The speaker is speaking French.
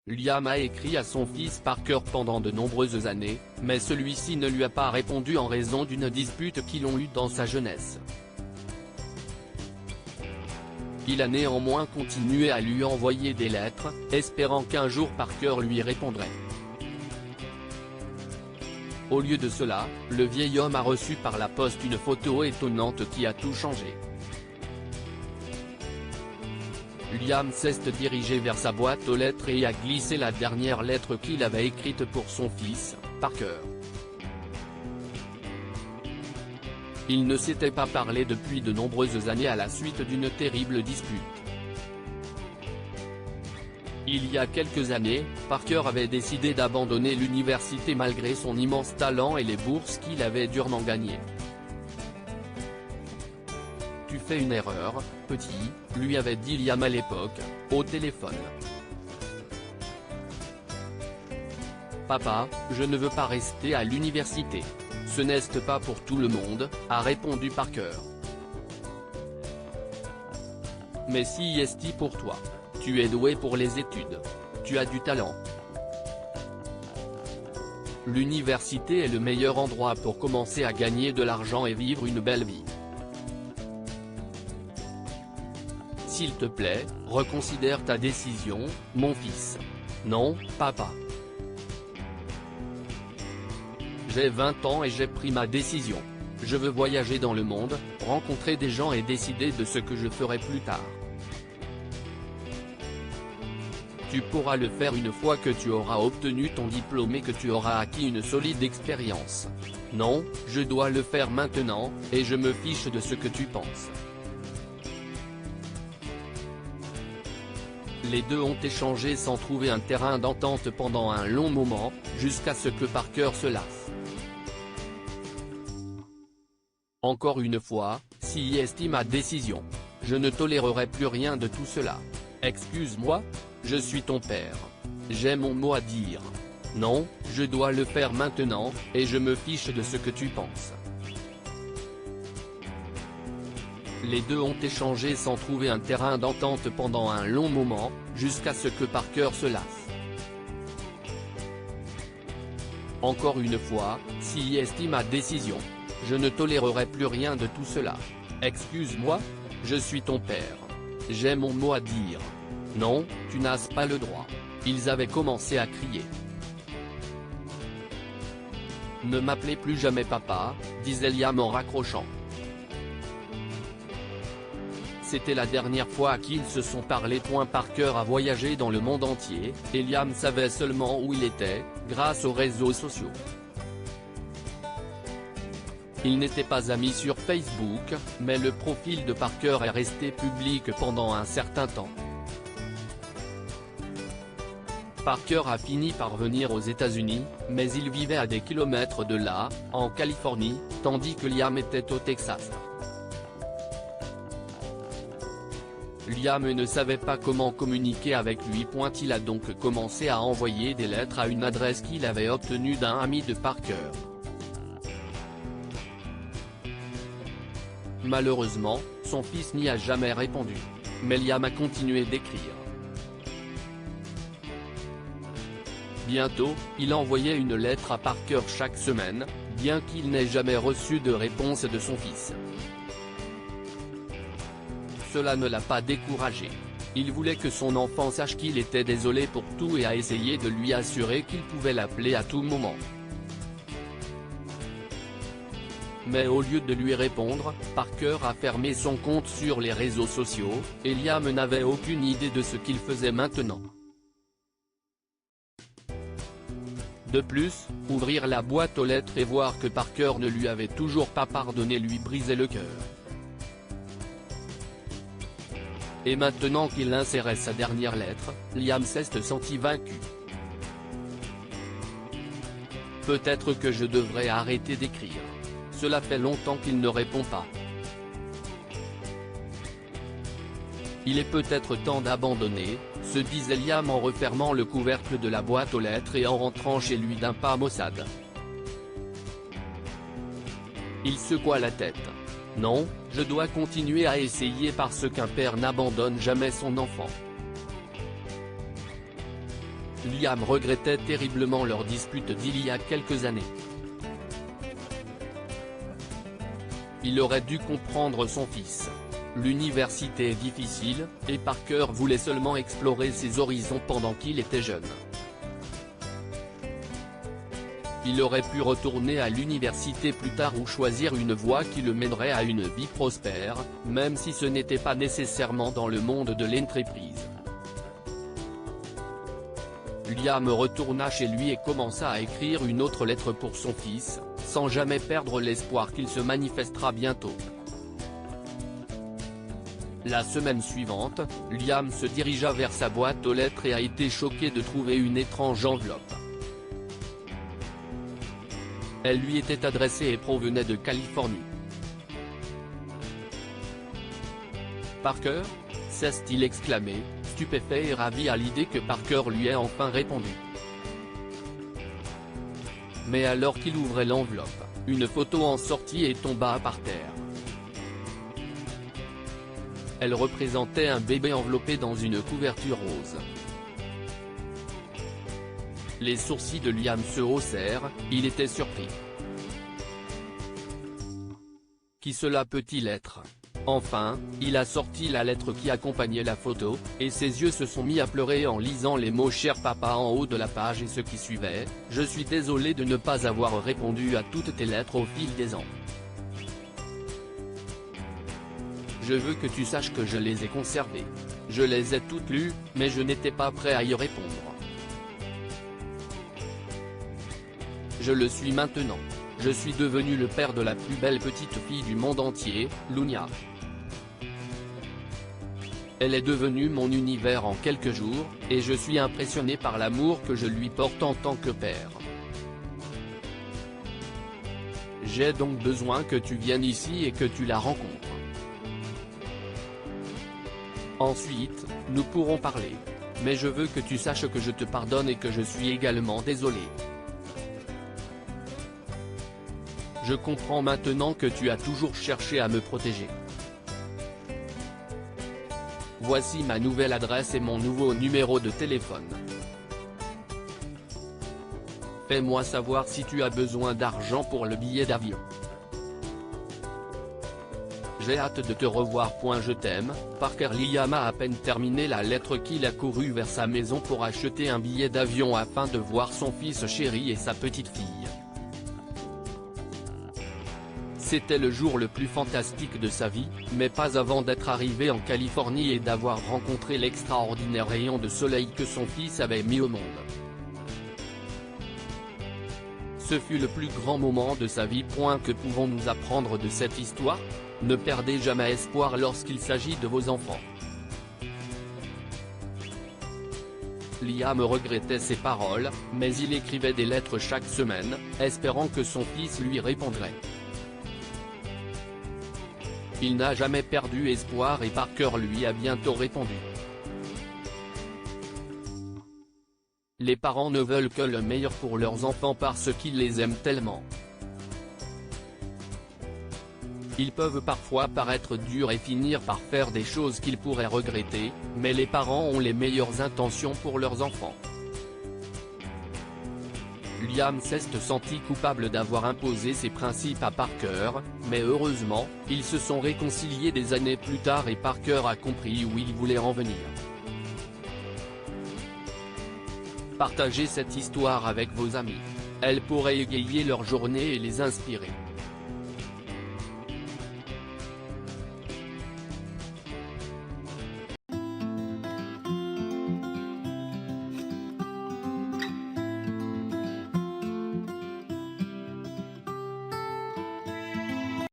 Liam a écrit à son fils Parker pendant de nombreuses années, mais celui-ci ne lui a pas répondu en raison d'une dispute qu'ils ont eue dans sa jeunesse. Il a néanmoins continué à lui envoyer des lettres, espérant qu'un jour Parker lui répondrait. Au lieu de cela, le vieil homme a reçu par la poste une photo étonnante qui a tout changé. Liam s'est dirigé vers sa boîte aux lettres et a glissé la dernière lettre qu'il avait écrite pour son fils, Parker. Ils ne s'étaient pas parlé depuis de nombreuses années à la suite d'une terrible dispute. Il y a quelques années, Parker avait décidé d'abandonner l'université malgré son immense talent et les bourses qu'il avait durement gagnées. « Tu fais une erreur, petit », lui avait dit Liam à l'époque, au téléphone. « Papa, je ne veux pas rester à l'université. Ce n'est pas pour tout le monde », a répondu Parker. « Mais si est pour toi. Tu es doué pour les études. Tu as du talent. L'université est le meilleur endroit pour commencer à gagner de l'argent et vivre une belle vie. S'il te plaît, reconsidère ta décision, mon fils. » « Non, papa. J'ai 20 ans et j'ai pris ma décision. Je veux voyager dans le monde, rencontrer des gens et décider de ce que je ferai plus tard. Tu pourras le faire une fois que tu auras obtenu ton diplôme et que tu auras acquis une solide expérience. Non, je dois le faire maintenant, et je me fiche de ce que tu penses. » Les deux ont échangé sans trouver un terrain d'entente pendant un long moment, jusqu'à ce que Parker se lasse. « Encore une fois, si est ma décision. Je ne tolérerai plus rien de tout cela. Excuse-moi, je suis ton père. J'ai mon mot à dire. Non, je dois le faire maintenant, et je me fiche de ce que tu penses. » Les deux ont échangé sans trouver un terrain d'entente pendant un long moment, jusqu'à ce que Parker se lasse. « Encore une fois, si est ma décision. Je ne tolérerai plus rien de tout cela. Excuse-moi, je suis ton père. J'ai mon mot à dire. Non, tu n'as pas le droit. » Ils avaient commencé à crier. « Ne m'appelez plus jamais papa, » disait Liam en raccrochant. C'était la dernière fois qu'ils se sont parlé. Parker a voyagé dans le monde entier, et Liam savait seulement où il était, grâce aux réseaux sociaux. Ils n'étaient pas amis sur Facebook, mais le profil de Parker est resté public pendant un certain temps. Parker a fini par venir aux États-Unis, mais il vivait à des kilomètres de là, en Californie, tandis que Liam était au Texas. Liam ne savait pas comment communiquer avec lui. Il a donc commencé à envoyer des lettres à une adresse qu'il avait obtenue d'un ami de Parker. Malheureusement, son fils n'y a jamais répondu. Mais Liam a continué d'écrire. Bientôt, il envoyait une lettre à Parker chaque semaine, bien qu'il n'ait jamais reçu de réponse de son fils. Cela ne l'a pas découragé. Il voulait que son enfant sache qu'il était désolé pour tout et a essayé de lui assurer qu'il pouvait l'appeler à tout moment. Mais au lieu de lui répondre, Parker a fermé son compte sur les réseaux sociaux, et Liam n'avait aucune idée de ce qu'il faisait maintenant. De plus, ouvrir la boîte aux lettres et voir que Parker ne lui avait toujours pas pardonné lui brisait le cœur. Et maintenant qu'il insérait sa dernière lettre, Liam s'est senti vaincu. « Peut-être que je devrais arrêter d'écrire. Cela fait longtemps qu'il ne répond pas. Il est peut-être temps d'abandonner », se disait Liam en refermant le couvercle de la boîte aux lettres et en rentrant chez lui d'un pas maussade. Il secoua la tête. « Non, je dois continuer à essayer parce qu'un père n'abandonne jamais son enfant. » Liam regrettait terriblement leur dispute d'il y a quelques années. Il aurait dû comprendre son fils. L'université est difficile, et Parker voulait seulement explorer ses horizons pendant qu'il était jeune. Il aurait pu retourner à l'université plus tard ou choisir une voie qui le mènerait à une vie prospère, même si ce n'était pas nécessairement dans le monde de l'entreprise. Liam retourna chez lui et commença à écrire une autre lettre pour son fils, sans jamais perdre l'espoir qu'il se manifestera bientôt. La semaine suivante, Liam se dirigea vers sa boîte aux lettres et a été choqué de trouver une étrange enveloppe. Elle lui était adressée et provenait de Californie. Parker, s'est-il exclamé, stupéfait et ravi à l'idée que Parker lui ait enfin répondu. Mais alors qu'il ouvrait l'enveloppe, une photo en sortit et tomba par terre. Elle représentait un bébé enveloppé dans une couverture rose. Les sourcils de Liam se haussèrent, il était surpris. Qui cela peut-il être? Enfin, il a sorti la lettre qui accompagnait la photo, et ses yeux se sont mis à pleurer en lisant les mots « Cher papa » en haut de la page et ce qui suivait, « Je suis désolé de ne pas avoir répondu à toutes tes lettres au fil des ans. Je veux que tu saches que je les ai conservées. Je les ai toutes lues, mais je n'étais pas prêt à y répondre. Je le suis maintenant. Je suis devenu le père de la plus belle petite fille du monde entier, Lunia. Elle est devenue mon univers en quelques jours, et je suis impressionné par l'amour que je lui porte en tant que père. J'ai donc besoin que tu viennes ici et que tu la rencontres. Ensuite, nous pourrons parler. Mais je veux que tu saches que je te pardonne et que je suis également désolé. Je comprends maintenant que tu as toujours cherché à me protéger. Voici ma nouvelle adresse et mon nouveau numéro de téléphone. Fais-moi savoir si tu as besoin d'argent pour le billet d'avion. J'ai hâte de te revoir. Je t'aime, Parker. Liam a à peine terminé la lettre qu'il a couru vers sa maison pour acheter un billet d'avion afin de voir son fils chéri et sa petite fille. C'était le jour le plus fantastique de sa vie, mais pas avant d'être arrivé en Californie et d'avoir rencontré l'extraordinaire rayon de soleil que son fils avait mis au monde. Ce fut le plus grand moment de sa vie. Que pouvons-nous apprendre de cette histoire? Ne perdez jamais espoir lorsqu'il s'agit de vos enfants. Liam regrettait ses paroles, mais il écrivait des lettres chaque semaine, espérant que son fils lui répondrait. Il n'a jamais perdu espoir et Parker lui a bientôt répondu. Les parents ne veulent que le meilleur pour leurs enfants parce qu'ils les aiment tellement. Ils peuvent parfois paraître durs et finir par faire des choses qu'ils pourraient regretter, mais les parents ont les meilleures intentions pour leurs enfants. Liam s'est senti coupable d'avoir imposé ses principes à Parker, mais heureusement, ils se sont réconciliés des années plus tard et Parker a compris où il voulait en venir. Partagez cette histoire avec vos amis. Elle pourrait égayer leur journée et les inspirer.